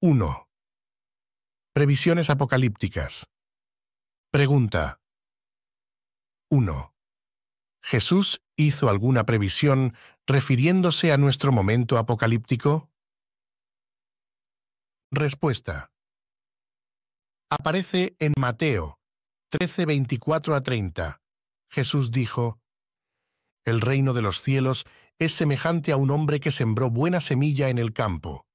1. Previsiones apocalípticas. Pregunta. 1. ¿Jesús hizo alguna previsión refiriéndose a nuestro momento apocalíptico? Respuesta. Aparece en Mateo 13:24-30. Jesús dijo: El reino de los cielos es semejante a un hombre que sembró buena semilla en el campo.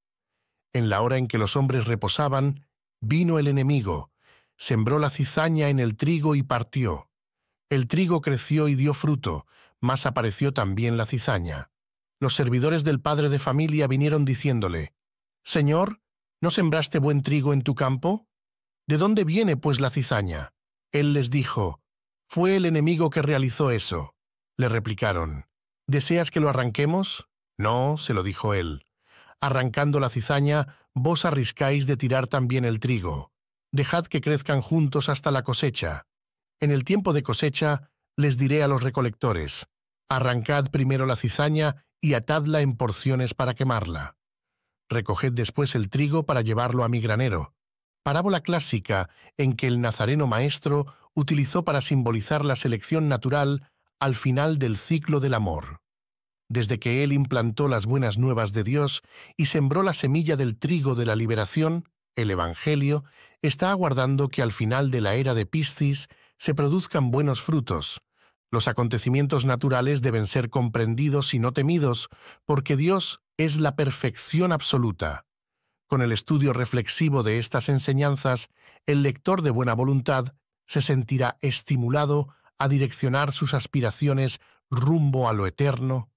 En la hora en que los hombres reposaban, vino el enemigo, sembró la cizaña en el trigo y partió. El trigo creció y dio fruto, mas apareció también la cizaña. Los servidores del padre de familia vinieron diciéndole: Señor, ¿no sembraste buen trigo en tu campo? ¿De dónde viene, pues, la cizaña? Él les dijo: Fue el enemigo que realizó eso. Le replicaron: ¿Deseas que lo arranquemos? No, se lo dijo él. Arrancando la cizaña, vos arriscáis de tirar también el trigo. Dejad que crezcan juntos hasta la cosecha. En el tiempo de cosecha, les diré a los recolectores: arrancad primero la cizaña y atadla en porciones para quemarla. Recoged después el trigo para llevarlo a mi granero. Parábola clásica en que el nazareno maestro utilizó para simbolizar la selección natural al final del ciclo del amor. Desde que él implantó las buenas nuevas de Dios y sembró la semilla del trigo de la liberación, el Evangelio está aguardando que al final de la era de Piscis se produzcan buenos frutos. Los acontecimientos naturales deben ser comprendidos y no temidos, porque Dios es la perfección absoluta. Con el estudio reflexivo de estas enseñanzas, el lector de buena voluntad se sentirá estimulado a direccionar sus aspiraciones rumbo a lo eterno.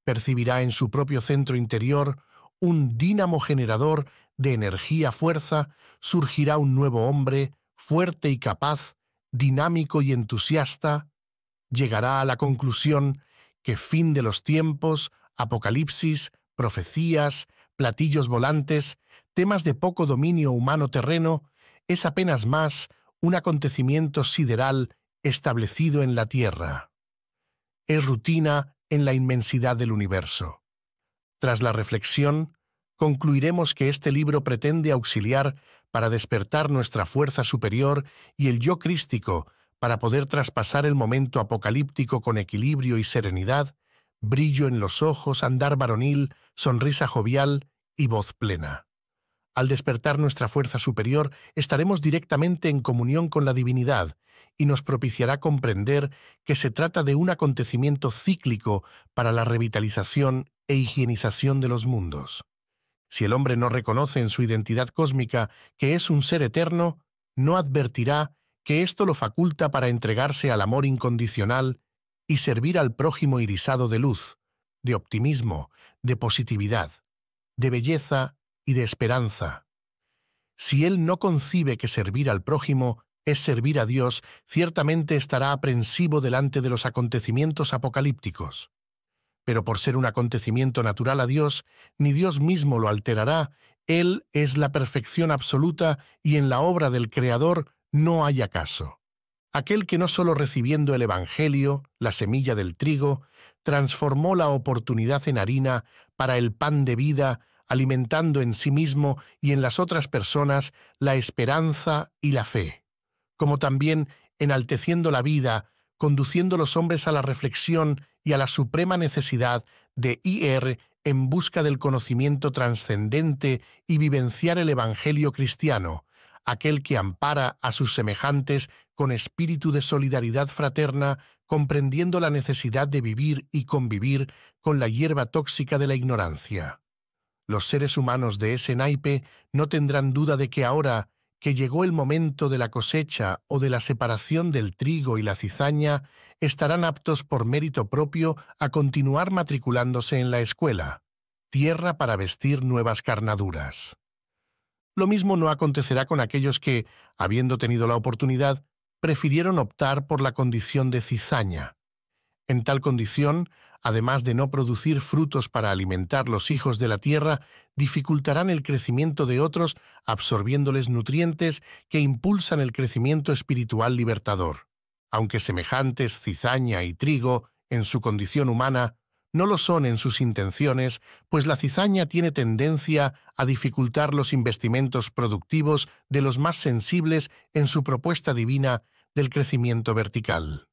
Percibirá en su propio centro interior un dínamo generador de energía-fuerza, surgirá un nuevo hombre, fuerte y capaz, dinámico y entusiasta. Llegará a la conclusión que fin de los tiempos, apocalipsis, profecías, platillos volantes, temas de poco dominio humano terreno, es apenas más un acontecimiento sideral establecido en la Tierra. Es rutina en la inmensidad del universo. Tras la reflexión, concluiremos que este libro pretende auxiliar para despertar nuestra fuerza superior y el yo crístico para poder traspasar el momento apocalíptico con equilibrio y serenidad, brillo en los ojos, andar varonil, sonrisa jovial y voz plena. Al despertar nuestra fuerza superior, estaremos directamente en comunión con la divinidad y nos propiciará comprender que se trata de un acontecimiento cíclico para la revitalización e higienización de los mundos. Si el hombre no reconoce en su identidad cósmica que es un ser eterno, no advertirá que esto lo faculta para entregarse al amor incondicional y servir al prójimo irisado de luz, de optimismo, de positividad, de belleza y de esperanza. Si él no concibe que servir al prójimo es servir a Dios, ciertamente estará aprensivo delante de los acontecimientos apocalípticos. Pero por ser un acontecimiento natural a Dios, ni Dios mismo lo alterará. Él es la perfección absoluta y en la obra del Creador no hay acaso. Aquel que no solo recibiendo el Evangelio, la semilla del trigo, transformó la oportunidad en harina para el pan de vida, alimentando en sí mismo y en las otras personas la esperanza y la fe, como también enalteciendo la vida, conduciendo a los hombres a la reflexión y a la suprema necesidad de ir en busca del conocimiento trascendente y vivenciar el Evangelio cristiano, aquel que ampara a sus semejantes con espíritu de solidaridad fraterna, comprendiendo la necesidad de vivir y convivir con la hierba tóxica de la ignorancia. Los seres humanos de ese naipe no tendrán duda de que ahora que llegó el momento de la cosecha o de la separación del trigo y la cizaña, estarán aptos por mérito propio a continuar matriculándose en la escuela, tierra para vestir nuevas carnaduras. Lo mismo no acontecerá con aquellos que, habiendo tenido la oportunidad, prefirieron optar por la condición de cizaña. En tal condición, además de no producir frutos para alimentar los hijos de la tierra, dificultarán el crecimiento de otros, absorbiéndoles nutrientes que impulsan el crecimiento espiritual libertador. Aunque semejantes cizaña y trigo, en su condición humana, No lo son en sus intenciones, pues la cizaña tiene tendencia a dificultar los investimentos productivos de los más sensibles en su propuesta divina del crecimiento vertical.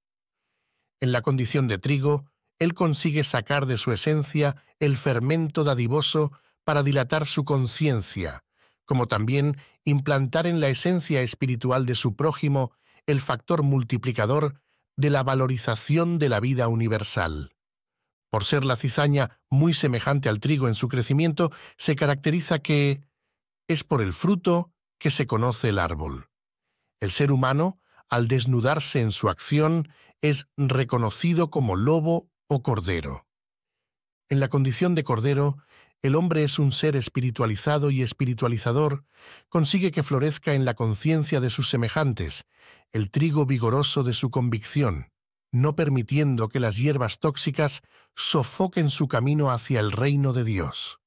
En la condición de trigo, él consigue sacar de su esencia el fermento dadivoso para dilatar su conciencia, como también implantar en la esencia espiritual de su prójimo el factor multiplicador de la valorización de la vida universal. Por ser la cizaña muy semejante al trigo en su crecimiento, se caracteriza que es por el fruto que se conoce el árbol. El ser humano, al desnudarse en su acción, es reconocido como lobo o cordero. En la condición de cordero, el hombre es un ser espiritualizado y espiritualizador, consigue que florezca en la conciencia de sus semejantes, el trigo vigoroso de su convicción, no permitiendo que las hierbas tóxicas sofoquen su camino hacia el reino de Dios.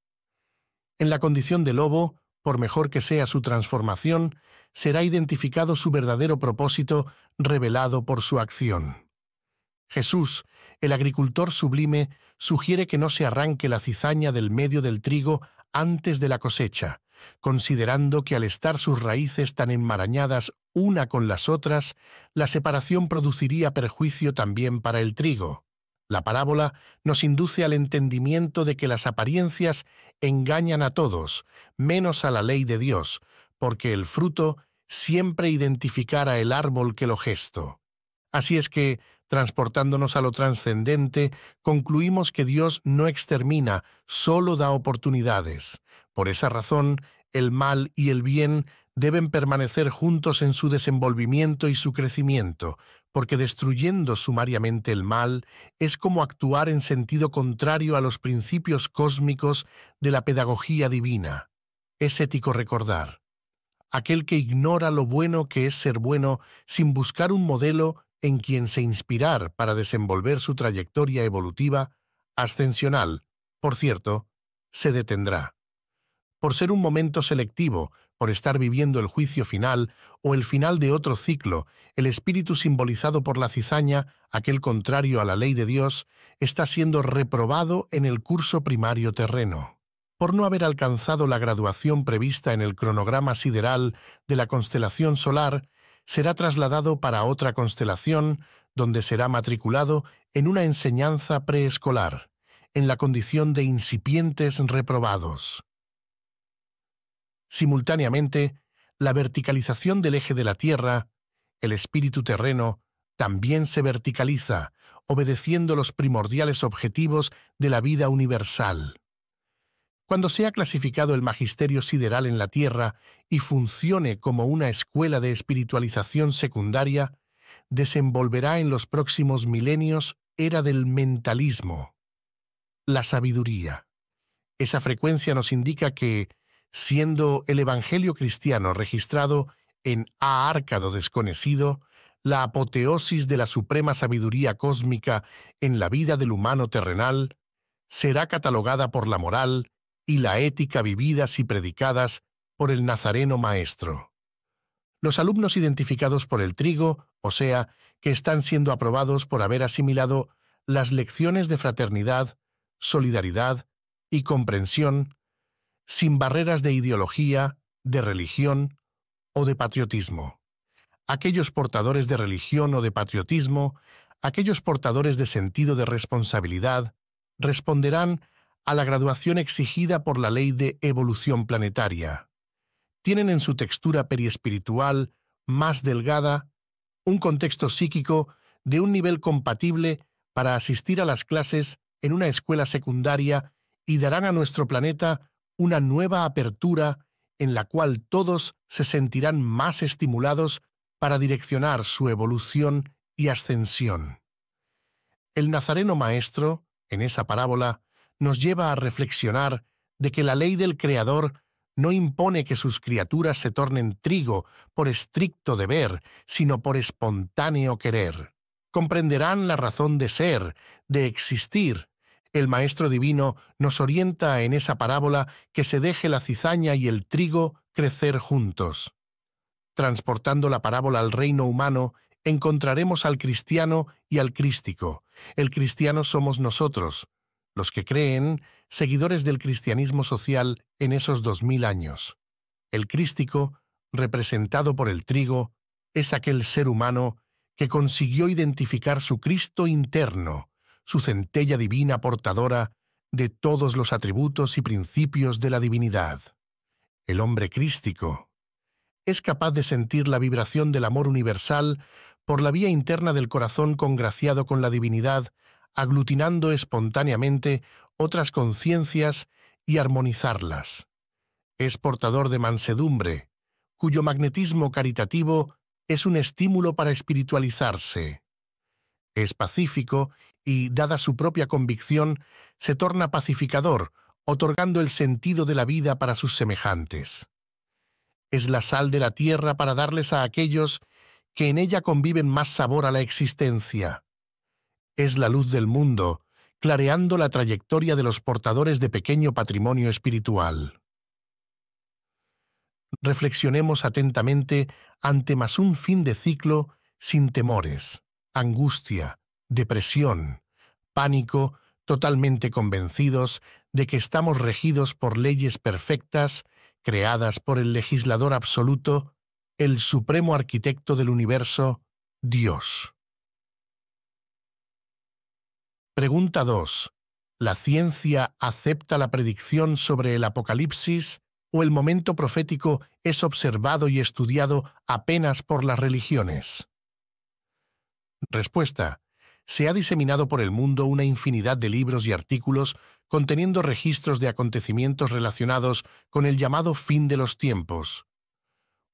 En la condición de lobo, por mejor que sea su transformación, será identificado su verdadero propósito revelado por su acción. Jesús, el agricultor sublime, sugiere que no se arranque la cizaña del medio del trigo antes de la cosecha, considerando que al estar sus raíces tan enmarañadas una con las otras, la separación produciría perjuicio también para el trigo. La parábola nos induce al entendimiento de que las apariencias engañan a todos, menos a la ley de Dios, porque el fruto siempre identificará el árbol que lo gestó. Así es que, transportándonos a lo trascendente, concluimos que Dios no extermina, solo da oportunidades. Por esa razón, el mal y el bien deben permanecer juntos en su desenvolvimiento y su crecimiento, porque destruyendo sumariamente el mal es como actuar en sentido contrario a los principios cósmicos de la pedagogía divina. Es ético recordar: aquel que ignora lo bueno que es ser bueno sin buscar un modelo en quien se inspirar para desenvolver su trayectoria evolutiva, ascensional, por cierto, se detendrá. Por ser un momento selectivo, por estar viviendo el juicio final o el final de otro ciclo, el espíritu simbolizado por la cizaña, aquel contrario a la ley de Dios, está siendo reprobado en el curso primario terreno. Por no haber alcanzado la graduación prevista en el cronograma sideral de la constelación solar, será trasladado para otra constelación, donde será matriculado en una enseñanza preescolar, en la condición de incipientes reprobados. Simultáneamente, la verticalización del eje de la Tierra, el espíritu terreno, también se verticaliza, obedeciendo los primordiales objetivos de la vida universal. Cuando sea clasificado el magisterio sideral en la Tierra y funcione como una escuela de espiritualización secundaria, desenvolverá en los próximos milenios era del mentalismo, la sabiduría. Esa frecuencia nos indica que, siendo el Evangelio cristiano registrado en A Árcado desconocido, la apoteosis de la suprema sabiduría cósmica en la vida del humano terrenal, será catalogada por la moral y la ética vividas y predicadas por el Nazareno Maestro. Los alumnos identificados por el trigo, o sea, que están siendo aprobados por haber asimilado las lecciones de fraternidad, solidaridad y comprensión, sin barreras de ideología, de religión o de patriotismo. Aquellos portadores de religión o de patriotismo, aquellos portadores de sentido de responsabilidad, responderán a la graduación exigida por la ley de evolución planetaria. Tienen en su textura periespiritual más delgada un contexto psíquico de un nivel compatible para asistir a las clases en una escuela secundaria y darán a nuestro planeta una nueva apertura en la cual todos se sentirán más estimulados para direccionar su evolución y ascensión. El Nazareno Maestro, en esa parábola, nos lleva a reflexionar de que la ley del Creador no impone que sus criaturas se tornen trigo por estricto deber, sino por espontáneo querer. Comprenderán la razón de ser, de existir. El Maestro Divino nos orienta en esa parábola que se deje la cizaña y el trigo crecer juntos. Transportando la parábola al reino humano, encontraremos al cristiano y al crístico. El cristiano somos nosotros. los que creen, seguidores del cristianismo social en esos 2000 años. El crístico, representado por el trigo, es aquel ser humano que consiguió identificar su Cristo interno, su centella divina portadora de todos los atributos y principios de la divinidad. El hombre crístico es capaz de sentir la vibración del amor universal por la vía interna del corazón congraciado con la divinidad, aglutinando espontáneamente otras conciencias y armonizarlas. Es portador de mansedumbre, cuyo magnetismo caritativo es un estímulo para espiritualizarse. Es pacífico y, dada su propia convicción, se torna pacificador, otorgando el sentido de la vida para sus semejantes. Es la sal de la tierra para darles a aquellos que en ella conviven más sabor a la existencia. Es la luz del mundo, clareando la trayectoria de los portadores de pequeño patrimonio espiritual. Reflexionemos atentamente ante más un fin de ciclo sin temores, angustia, depresión, pánico, totalmente convencidos de que estamos regidos por leyes perfectas, creadas por el legislador absoluto, el supremo arquitecto del universo, Dios. Pregunta 2. ¿La ciencia acepta la predicción sobre el Apocalipsis o el momento profético es observado y estudiado apenas por las religiones? Respuesta. Se ha diseminado por el mundo una infinidad de libros y artículos conteniendo registros de acontecimientos relacionados con el llamado fin de los tiempos.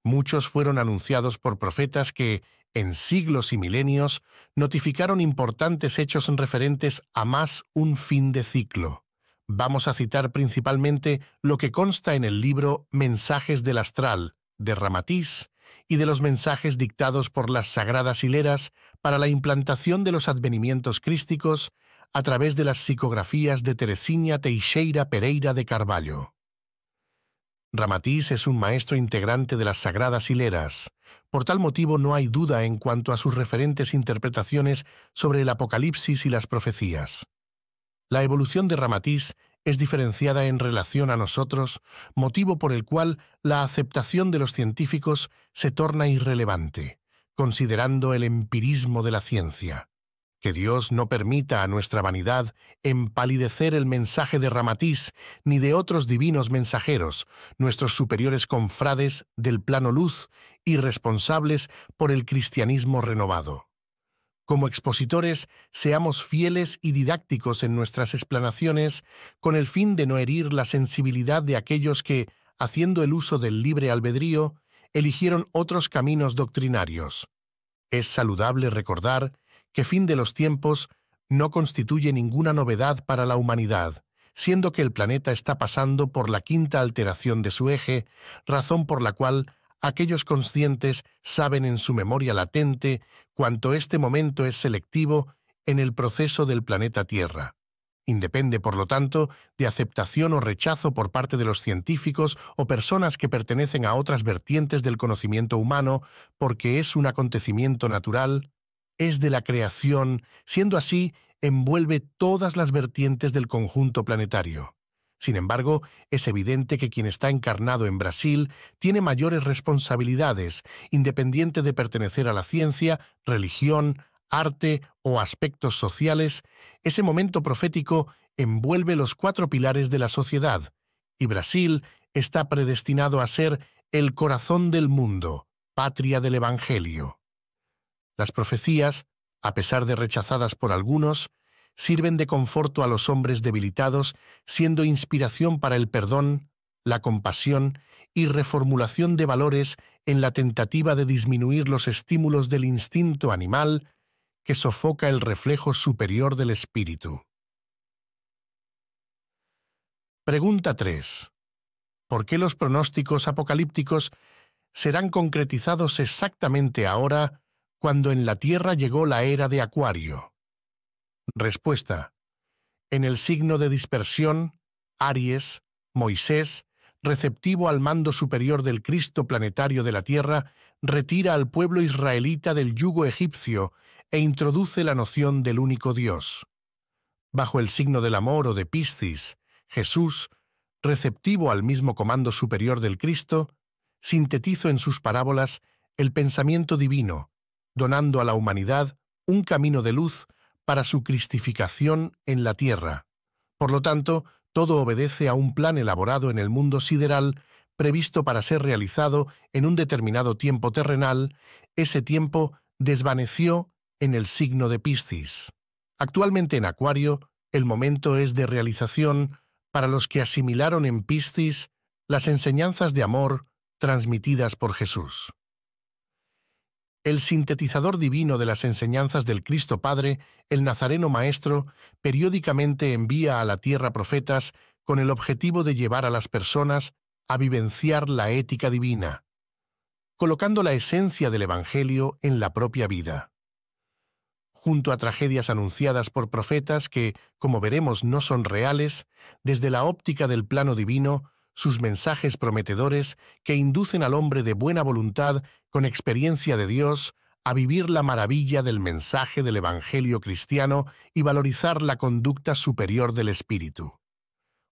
Muchos fueron anunciados por profetas que, en siglos y milenios, notificaron importantes hechos referentes a más un fin de ciclo. Vamos a citar principalmente lo que consta en el libro Mensajes del Astral, de Ramatís, y de los mensajes dictados por las sagradas hileras para la implantación de los advenimientos crísticos a través de las psicografías de Teresinha Teixeira Pereira de Carvalho. Ramatís es un maestro integrante de las sagradas hileras. Por tal motivo no hay duda en cuanto a sus referentes interpretaciones sobre el Apocalipsis y las profecías. La evolución de Ramatís es diferenciada en relación a nosotros, motivo por el cual la aceptación de los científicos se torna irrelevante, considerando el empirismo de la ciencia. Que Dios no permita a nuestra vanidad empalidecer el mensaje de Ramatís ni de otros divinos mensajeros, nuestros superiores confrades del plano luz y responsables por el cristianismo renovado. Como expositores, seamos fieles y didácticos en nuestras explanaciones con el fin de no herir la sensibilidad de aquellos que, haciendo el uso del libre albedrío, eligieron otros caminos doctrinarios. Es saludable recordar que fin de los tiempos no constituye ninguna novedad para la humanidad, siendo que el planeta está pasando por la quinta alteración de su eje, razón por la cual aquellos conscientes saben en su memoria latente cuánto este momento es selectivo en el proceso del planeta Tierra. Independe, por lo tanto, de aceptación o rechazo por parte de los científicos o personas que pertenecen a otras vertientes del conocimiento humano, porque es un acontecimiento natural, es de la creación, siendo así, envuelve todas las vertientes del conjunto planetario. Sin embargo, es evidente que quien está encarnado en Brasil tiene mayores responsabilidades, independiente de pertenecer a la ciencia, religión, arte o aspectos sociales. Ese momento profético envuelve los 4 pilares de la sociedad, y Brasil está predestinado a ser el corazón del mundo, patria del Evangelio. Las profecías, a pesar de rechazadas por algunos, sirven de conforto a los hombres debilitados, siendo inspiración para el perdón, la compasión y reformulación de valores en la tentativa de disminuir los estímulos del instinto animal que sofoca el reflejo superior del espíritu. Pregunta 3. ¿Por qué los pronósticos apocalípticos serán concretizados exactamente ahora, cuando en la Tierra llegó la era de Acuario? Respuesta. En el signo de dispersión, Aries, Moisés, receptivo al mando superior del Cristo planetario de la Tierra, retira al pueblo israelita del yugo egipcio e introduce la noción del único Dios. Bajo el signo del amor o de Piscis, Jesús, receptivo al mismo comando superior del Cristo, sintetizó en sus parábolas el pensamiento divino, donando a la humanidad un camino de luz para su cristificación en la tierra. Por lo tanto, todo obedece a un plan elaborado en el mundo sideral, previsto para ser realizado en un determinado tiempo terrenal. Ese tiempo desvaneció en el signo de Piscis. Actualmente en Acuario, el momento es de realización para los que asimilaron en Piscis las enseñanzas de amor transmitidas por Jesús. El sintetizador divino de las enseñanzas del Cristo Padre, el Nazareno Maestro, periódicamente envía a la tierra profetas con el objetivo de llevar a las personas a vivenciar la ética divina, colocando la esencia del Evangelio en la propia vida. Junto a tragedias anunciadas por profetas que, como veremos, no son reales, desde la óptica del plano divino, sus mensajes prometedores que inducen al hombre de buena voluntad, con experiencia de Dios, a vivir la maravilla del mensaje del Evangelio cristiano y valorizar la conducta superior del Espíritu.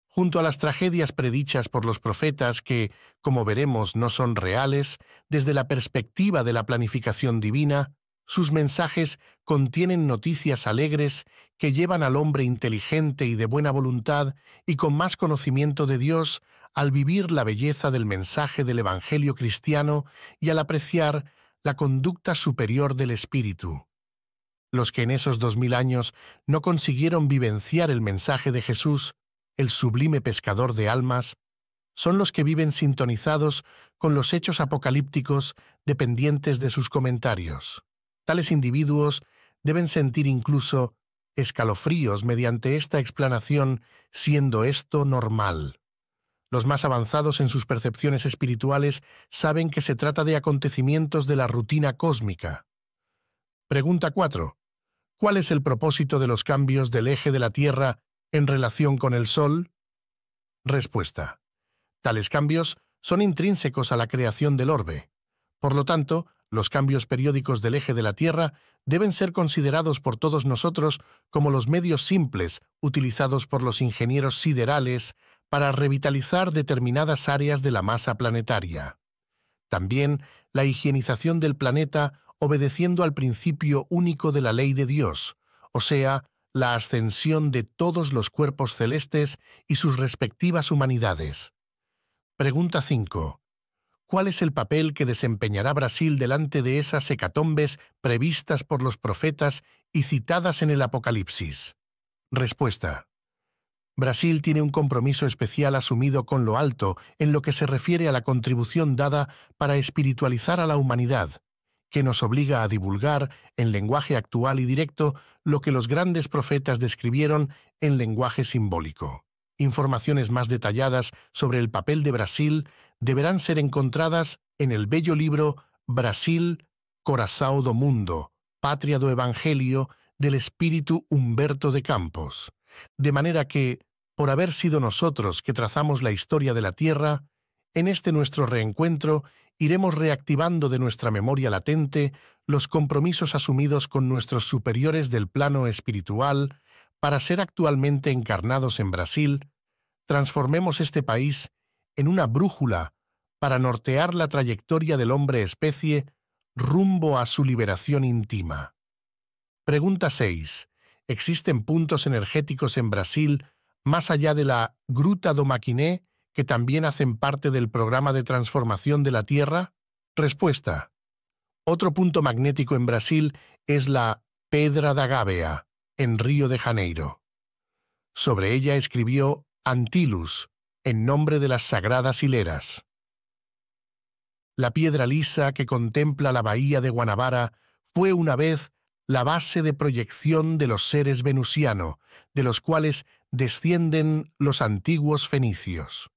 Junto a las tragedias predichas por los profetas que, como veremos, no son reales, desde la perspectiva de la planificación divina, sus mensajes contienen noticias alegres que llevan al hombre inteligente y de buena voluntad y con más conocimiento de Dios al vivir la belleza del mensaje del Evangelio cristiano y al apreciar la conducta superior del Espíritu. Los que en esos 2000 años no consiguieron vivenciar el mensaje de Jesús, el sublime pescador de almas, son los que viven sintonizados con los hechos apocalípticos dependientes de sus comentarios. Tales individuos deben sentir incluso escalofríos mediante esta explanación, siendo esto normal. Los más avanzados en sus percepciones espirituales saben que se trata de acontecimientos de la rutina cósmica. Pregunta 4. ¿Cuál es el propósito de los cambios del eje de la Tierra en relación con el Sol? Respuesta. Tales cambios son intrínsecos a la creación del orbe. Por lo tanto, los cambios periódicos del eje de la Tierra deben ser considerados por todos nosotros como los medios simples utilizados por los ingenieros siderales para revitalizar determinadas áreas de la masa planetaria. También la higienización del planeta obedeciendo al principio único de la ley de Dios, o sea, la ascensión de todos los cuerpos celestes y sus respectivas humanidades. Pregunta 5. ¿Cuál es el papel que desempeñará Brasil delante de esas hecatombes previstas por los profetas y citadas en el Apocalipsis? Respuesta. Brasil tiene un compromiso especial asumido con lo alto en lo que se refiere a la contribución dada para espiritualizar a la humanidad, que nos obliga a divulgar, en lenguaje actual y directo, lo que los grandes profetas describieron en lenguaje simbólico. Informaciones más detalladas sobre el papel de Brasil deberán ser encontradas en el bello libro Brasil, Coração do Mundo, Patria do Evangelio, del espíritu Humberto de Campos. De manera que, por haber sido nosotros que trazamos la historia de la Tierra, en este nuestro reencuentro iremos reactivando de nuestra memoria latente los compromisos asumidos con nuestros superiores del plano espiritual para ser actualmente encarnados en Brasil. Transformemos este país en una brújula para nortear la trayectoria del hombre-especie rumbo a su liberación íntima. Pregunta 6. ¿Existen puntos energéticos en Brasil más allá de la Gruta do Maquiné que también hacen parte del programa de transformación de la Tierra? Respuesta. Otro punto magnético en Brasil es la Pedra da Gávea, en Río de Janeiro. Sobre ella escribió Antilus, en nombre de las sagradas hileras. La piedra lisa que contempla la bahía de Guanabara fue una vez la base de proyección de los seres venusiano, de los cuales descienden los antiguos fenicios.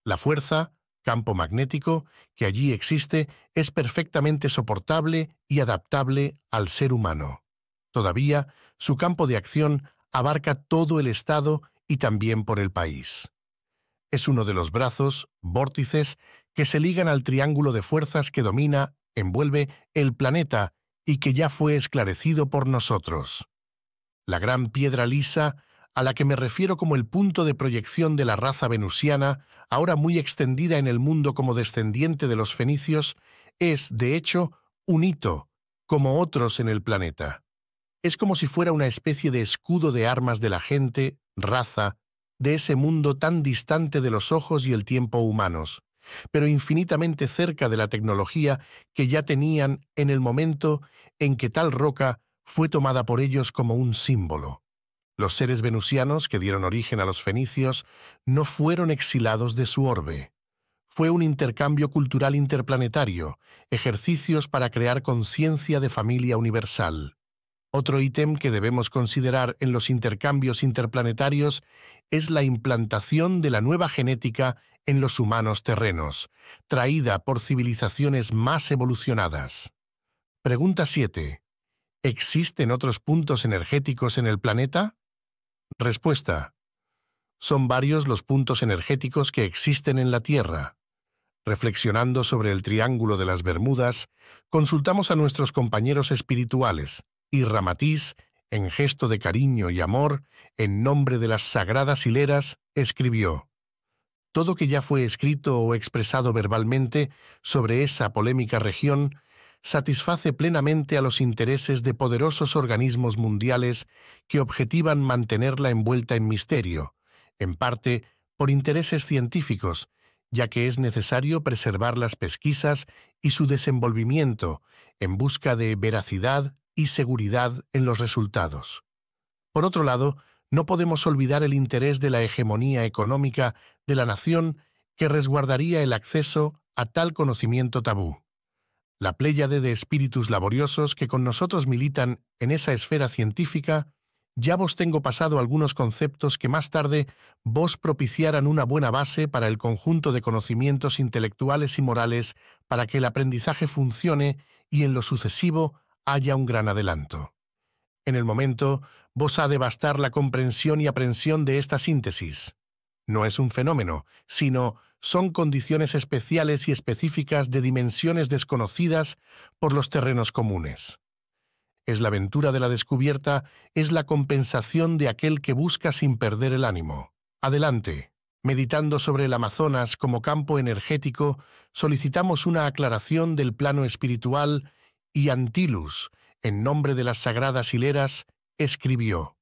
La fuerza, campo magnético, que allí existe es perfectamente soportable y adaptable al ser humano. Todavía, su campo de acción abarca todo el Estado y también por el país. Es uno de los brazos, vórtices, que se ligan al triángulo de fuerzas que domina, envuelve el planeta y que ya fue esclarecido por nosotros. La gran piedra lisa, a la que me refiero como el punto de proyección de la raza venusiana, ahora muy extendida en el mundo como descendiente de los fenicios, es, de hecho, un hito, como otros en el planeta. Es como si fuera una especie de escudo de armas de la gente, raza, de ese mundo tan distante de los ojos y el tiempo humanos, pero infinitamente cerca de la tecnología que ya tenían en el momento en que tal roca fue tomada por ellos como un símbolo. Los seres venusianos que dieron origen a los fenicios no fueron exilados de su orbe. Fue un intercambio cultural interplanetario, ejercicios para crear conciencia de familia universal. Otro ítem que debemos considerar en los intercambios interplanetarios es la implantación de la nueva genética en los humanos terrenos, traída por civilizaciones más evolucionadas. Pregunta 7. ¿Existen otros puntos energéticos en el planeta? Respuesta. Son varios los puntos energéticos que existen en la Tierra. Reflexionando sobre el Triángulo de las Bermudas, consultamos a nuestros compañeros espirituales, y Ramatiz, en gesto de cariño y amor, en nombre de las sagradas hileras, escribió: todo que ya fue escrito o expresado verbalmente sobre esa polémica región satisface plenamente a los intereses de poderosos organismos mundiales que objetivan mantenerla envuelta en misterio, en parte por intereses científicos, ya que es necesario preservar las pesquisas y su desenvolvimiento en busca de veracidad y seguridad en los resultados. Por otro lado, no podemos olvidar el interés de la hegemonía económica de la nación que resguardaría el acceso a tal conocimiento tabú. La pléyade de espíritus laboriosos que con nosotros militan en esa esfera científica, ya vos tengo pasado algunos conceptos que más tarde vos propiciaran una buena base para el conjunto de conocimientos intelectuales y morales para que el aprendizaje funcione y en lo sucesivo haya un gran adelanto. En el momento, vos ha de bastar la comprensión y aprensión de esta síntesis. No es un fenómeno, sino son condiciones especiales y específicas de dimensiones desconocidas por los terrenos comunes. Es la aventura de la descubierta, es la compensación de aquel que busca sin perder el ánimo. Adelante. Meditando sobre el Amazonas como campo energético, solicitamos una aclaración del plano espiritual y Antilus, en nombre de las sagradas hileras, escribió: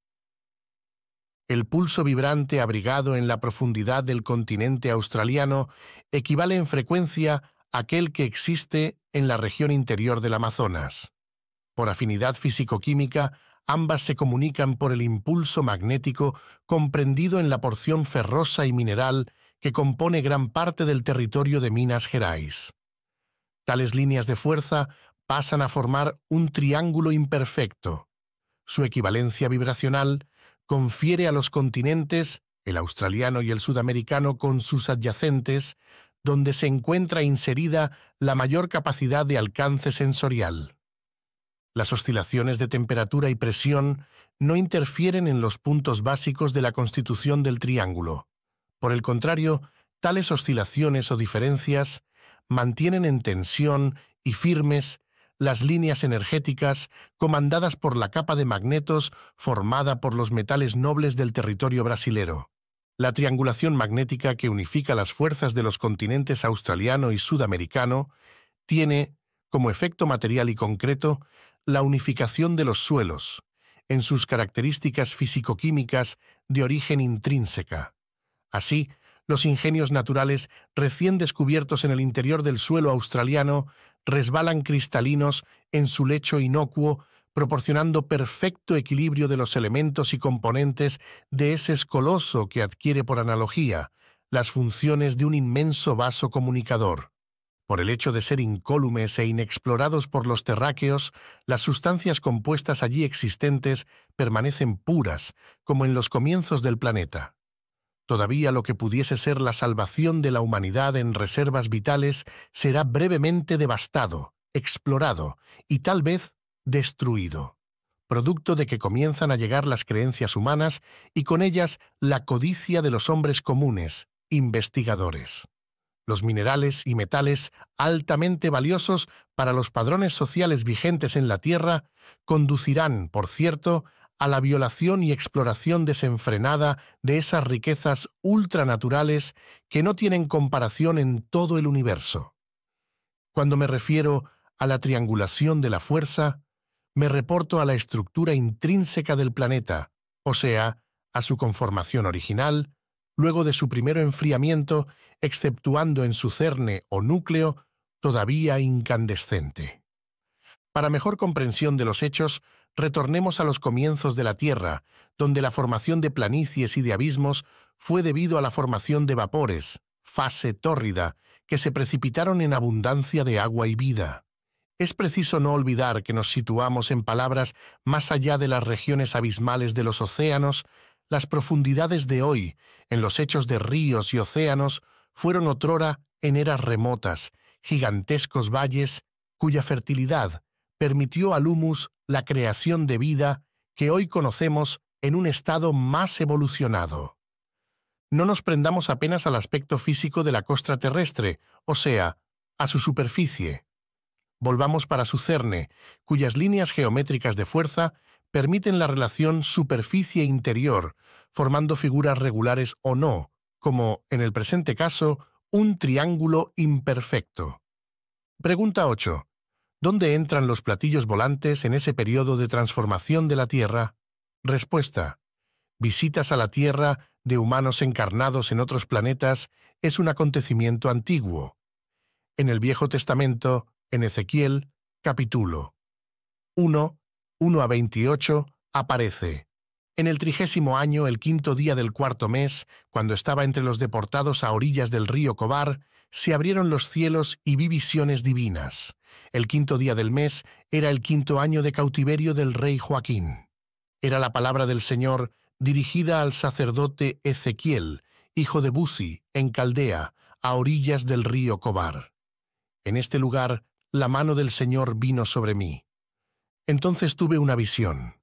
el pulso vibrante abrigado en la profundidad del continente australiano equivale en frecuencia a aquel que existe en la región interior del Amazonas. Por afinidad físico-química, ambas se comunican por el impulso magnético comprendido en la porción ferrosa y mineral que compone gran parte del territorio de Minas Gerais. Tales líneas de fuerza pasan a formar un triángulo imperfecto. Su equivalencia vibracional confiere a los continentes, el australiano y el sudamericano con sus adyacentes, donde se encuentra inserida la mayor capacidad de alcance sensorial. Las oscilaciones de temperatura y presión no interfieren en los puntos básicos de la constitución del triángulo. Por el contrario, tales oscilaciones o diferencias mantienen en tensión y firmes las líneas energéticas comandadas por la capa de magnetos formada por los metales nobles del territorio brasilero. La triangulación magnética que unifica las fuerzas de los continentes australiano y sudamericano tiene, como efecto material y concreto, la unificación de los suelos, en sus características físico-químicas de origen intrínseca. Así, los ingenios naturales recién descubiertos en el interior del suelo australiano resbalan cristalinos en su lecho inocuo, proporcionando perfecto equilibrio de los elementos y componentes de ese coloso que adquiere por analogía las funciones de un inmenso vaso comunicador. Por el hecho de ser incólumes e inexplorados por los terráqueos, las sustancias compuestas allí existentes permanecen puras, como en los comienzos del planeta. Todavía lo que pudiese ser la salvación de la humanidad en reservas vitales será brevemente devastado, explorado y tal vez destruido, producto de que comienzan a llegar las creencias humanas y con ellas la codicia de los hombres comunes, investigadores. Los minerales y metales altamente valiosos para los padrones sociales vigentes en la Tierra conducirán, por cierto, a la violación y exploración desenfrenada de esas riquezas ultranaturales que no tienen comparación en todo el universo. Cuando me refiero a la triangulación de la fuerza, me reporto a la estructura intrínseca del planeta, o sea, a su conformación original, luego de su primero enfriamiento, exceptuando en su cerne o núcleo todavía incandescente. Para mejor comprensión de los hechos, retornemos a los comienzos de la Tierra, donde la formación de planicies y de abismos fue debido a la formación de vapores, fase tórrida, que se precipitaron en abundancia de agua y vida. Es preciso no olvidar que nos situamos en palabras más allá de las regiones abismales de los océanos. Las profundidades de hoy, en los hechos de ríos y océanos, fueron otrora, en eras remotas, gigantescos valles cuya fertilidad permitió al humus la creación de vida que hoy conocemos en un estado más evolucionado. No nos prendamos apenas al aspecto físico de la costra terrestre, o sea, a su superficie. Volvamos para su cerne, cuyas líneas geométricas de fuerza permiten la relación superficie-interior, formando figuras regulares o no, como, en el presente caso, un triángulo imperfecto. Pregunta 8. ¿Dónde entran los platillos volantes en ese periodo de transformación de la Tierra? Respuesta. Visitas a la Tierra de humanos encarnados en otros planetas es un acontecimiento antiguo. En el Viejo Testamento, en Ezequiel, capítulo 1, 1 a 28, aparece: en el 30º año, el 5º día del 4º mes, cuando estaba entre los deportados a orillas del río Cobar, se abrieron los cielos y vi visiones divinas. El 5º día del mes era el 5º año de cautiverio del rey Joaquín. Era la palabra del Señor dirigida al sacerdote Ezequiel, hijo de Buzi, en Caldea, a orillas del río Cobar. En este lugar, la mano del Señor vino sobre mí. Entonces tuve una visión.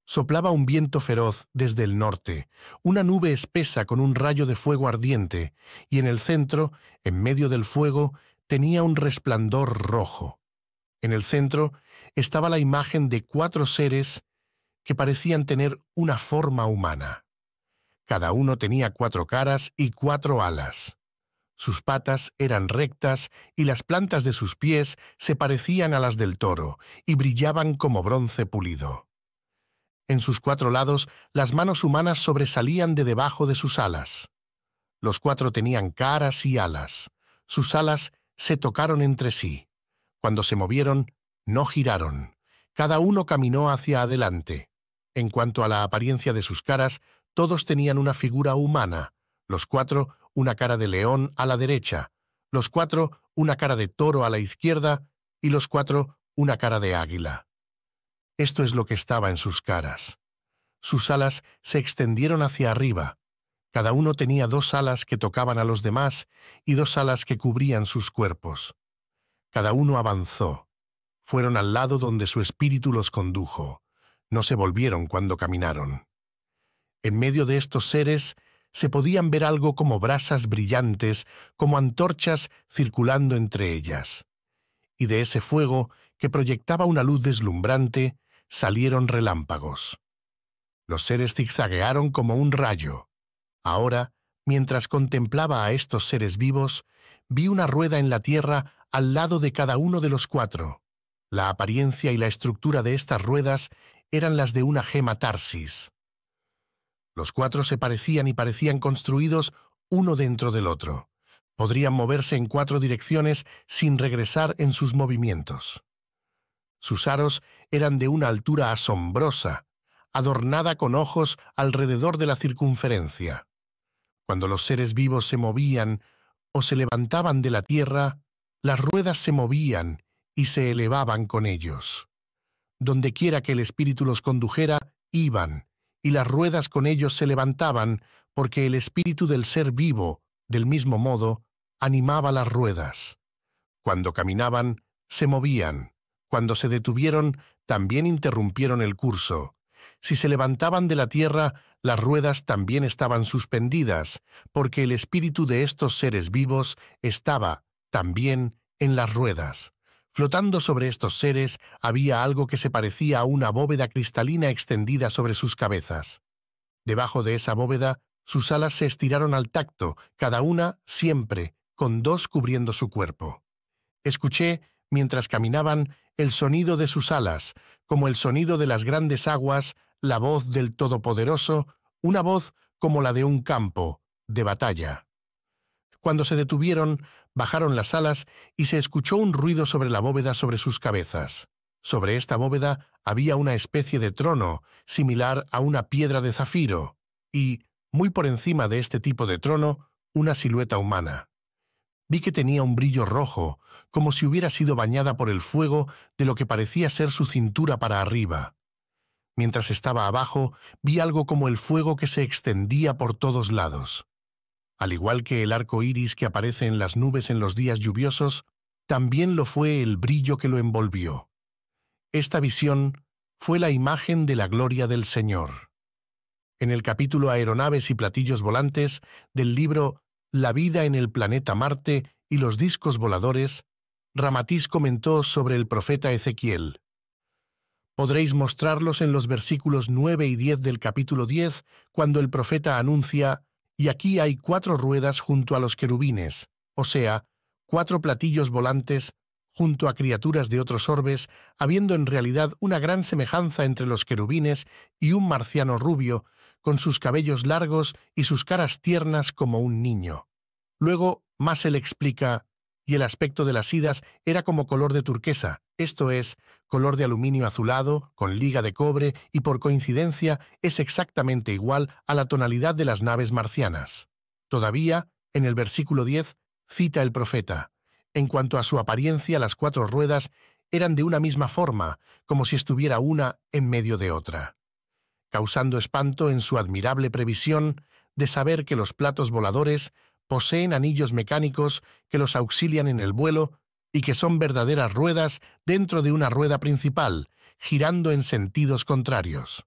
Soplaba un viento feroz desde el norte, una nube espesa con un rayo de fuego ardiente, y en el centro, en medio del fuego, tenía un resplandor rojo. En el centro estaba la imagen de 4 seres que parecían tener una forma humana. Cada uno tenía 4 caras y 4 alas. Sus patas eran rectas y las plantas de sus pies se parecían a las del toro y brillaban como bronce pulido. En sus 4 lados, las manos humanas sobresalían de debajo de sus alas. Los 4 tenían caras y alas. Sus alas se tocaron entre sí. Cuando se movieron, no giraron. Cada uno caminó hacia adelante. En cuanto a la apariencia de sus caras, todos tenían una figura humana. Los 4, una cara de león a la derecha. Los 4, una cara de toro a la izquierda. Y los 4, una cara de águila. Esto es lo que estaba en sus caras. Sus alas se extendieron hacia arriba. Cada uno tenía 2 alas que tocaban a los demás y 2 alas que cubrían sus cuerpos. Cada uno avanzó. Fueron al lado donde su espíritu los condujo. No se volvieron cuando caminaron. En medio de estos seres se podían ver algo como brasas brillantes, como antorchas circulando entre ellas. Y de ese fuego, que proyectaba una luz deslumbrante, salieron relámpagos. Los seres zigzaguearon como un rayo. Ahora, mientras contemplaba a estos seres vivos, vi una rueda en la tierra al lado de cada uno de los 4. La apariencia y la estructura de estas ruedas eran las de una gema Tarsis. Los 4 se parecían y parecían construidos uno dentro del otro. Podrían moverse en 4 direcciones sin regresar en sus movimientos. Sus aros eran de una altura asombrosa, adornada con ojos alrededor de la circunferencia. Cuando los seres vivos se movían o se levantaban de la tierra, las ruedas se movían y se elevaban con ellos. Dondequiera que el espíritu los condujera, iban, y las ruedas con ellos se levantaban, porque el espíritu del ser vivo, del mismo modo, animaba las ruedas. Cuando caminaban, se movían. Cuando se detuvieron, también interrumpieron el curso. Si se levantaban de la tierra, las ruedas también estaban suspendidas, porque el espíritu de estos seres vivos estaba también en las ruedas. Flotando sobre estos seres había algo que se parecía a una bóveda cristalina extendida sobre sus cabezas. Debajo de esa bóveda, sus alas se estiraron al tacto, cada una, siempre, con dos cubriendo su cuerpo. Escuché, mientras caminaban, el sonido de sus alas, como el sonido de las grandes aguas, la voz del Todopoderoso, una voz como la de un campo, de batalla. Cuando se detuvieron, bajaron las alas y se escuchó un ruido sobre la bóveda sobre sus cabezas. Sobre esta bóveda había una especie de trono, similar a una piedra de zafiro, y, muy por encima de este tipo de trono, una silueta humana. Vi que tenía un brillo rojo, como si hubiera sido bañada por el fuego de lo que parecía ser su cintura para arriba. Mientras estaba abajo, vi algo como el fuego que se extendía por todos lados. Al igual que el arco iris que aparece en las nubes en los días lluviosos, también lo fue el brillo que lo envolvió. Esta visión fue la imagen de la gloria del Señor. En el capítulo Aeronaves y platillos volantes del libro La vida en el planeta Marte y los discos voladores, Ramatiz comentó sobre el profeta Ezequiel. Podréis mostrarlos en los versículos 9 y 10 del capítulo 10, cuando el profeta anuncia: «Y aquí hay 4 ruedas junto a los querubines», o sea, 4 platillos volantes junto a criaturas de otros orbes, habiendo en realidad una gran semejanza entre los querubines y un marciano rubio, con sus cabellos largos y sus caras tiernas como un niño. Luego, Massel explica: «Y el aspecto de las idas era como color de turquesa, esto es, color de aluminio azulado, con liga de cobre, y por coincidencia es exactamente igual a la tonalidad de las naves marcianas». Todavía, en el versículo 10, cita el profeta: «En cuanto a su apariencia, las 4 ruedas eran de una misma forma, como si estuviera una en medio de otra», causando espanto en su admirable previsión de saber que los platos voladores poseen anillos mecánicos que los auxilian en el vuelo y que son verdaderas ruedas dentro de una rueda principal, girando en sentidos contrarios.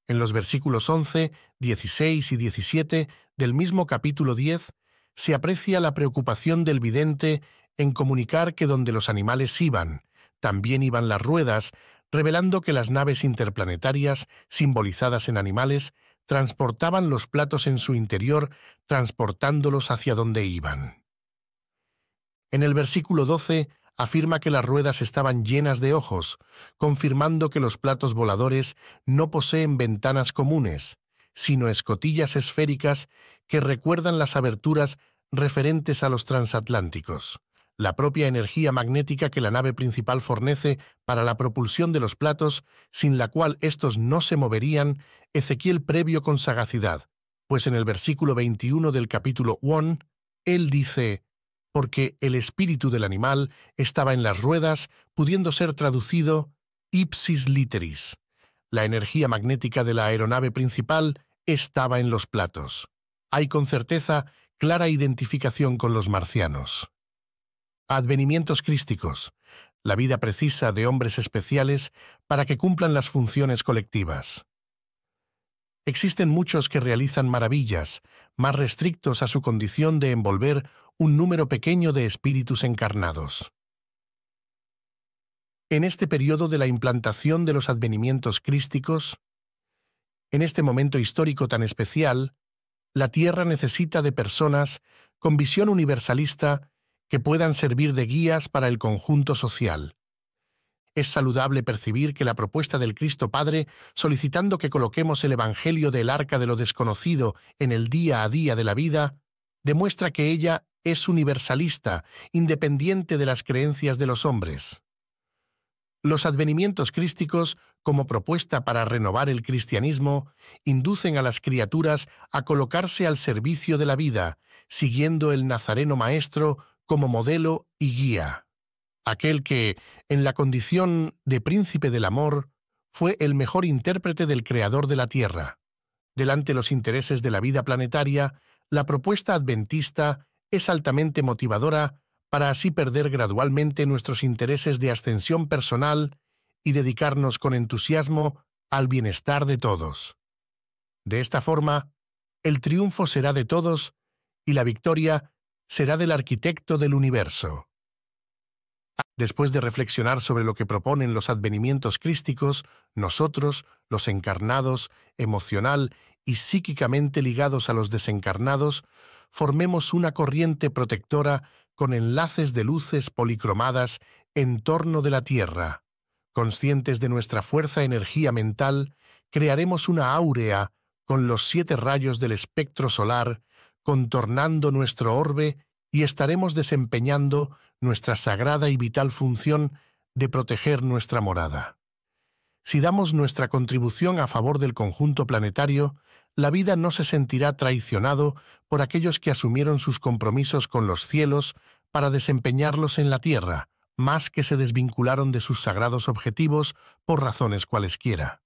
En los versículos 11, 16 y 17 del mismo capítulo 10 se aprecia la preocupación del vidente en comunicar que donde los animales iban, también iban las ruedas, revelando que las naves interplanetarias, simbolizadas en animales, transportaban los platos en su interior, transportándolos hacia donde iban. En el versículo 12 afirma que las ruedas estaban llenas de ojos, confirmando que los platos voladores no poseen ventanas comunes, sino escotillas esféricas que recuerdan las aberturas referentes a los transatlánticos. La propia energía magnética que la nave principal fornece para la propulsión de los platos, sin la cual estos no se moverían, Ezequiel previó con sagacidad, pues en el versículo 21 del capítulo 1, él dice: «Porque el espíritu del animal estaba en las ruedas», pudiendo ser traducido ipsis literis. La energía magnética de la aeronave principal estaba en los platos. Hay con certeza clara identificación con los marcianos. Advenimientos crísticos, la vida precisa de hombres especiales para que cumplan las funciones colectivas. Existen muchos que realizan maravillas, más restrictos a su condición de envolver un número pequeño de espíritus encarnados. En este periodo de la implantación de los advenimientos crísticos, en este momento histórico tan especial, la Tierra necesita de personas con visión universalista que puedan servir de guías para el conjunto social. Es saludable percibir que la propuesta del Cristo Padre, solicitando que coloquemos el Evangelio del Arca de lo Desconocido en el día a día de la vida, demuestra que ella es universalista, independiente de las creencias de los hombres. Los advenimientos crísticos, como propuesta para renovar el cristianismo, inducen a las criaturas a colocarse al servicio de la vida, siguiendo el Nazareno Maestro como modelo y guía. Aquel que, en la condición de príncipe del amor, fue el mejor intérprete del Creador de la Tierra. Delante los intereses de la vida planetaria, la propuesta adventista es altamente motivadora para así perder gradualmente nuestros intereses de ascensión personal y dedicarnos con entusiasmo al bienestar de todos. De esta forma, el triunfo será de todos y la victoria será del arquitecto del universo. Después de reflexionar sobre lo que proponen los advenimientos crísticos, nosotros, los encarnados, emocional y psíquicamente ligados a los desencarnados, formemos una corriente protectora con enlaces de luces policromadas en torno de la Tierra. Conscientes de nuestra fuerza-energía mental, crearemos una áurea con los 7 rayos del espectro solar, contornando nuestro orbe, y estaremos desempeñando nuestra sagrada y vital función de proteger nuestra morada. Si damos nuestra contribución a favor del conjunto planetario, la vida no se sentirá traicionado por aquellos que asumieron sus compromisos con los cielos para desempeñarlos en la tierra, más que se desvincularon de sus sagrados objetivos por razones cualesquiera.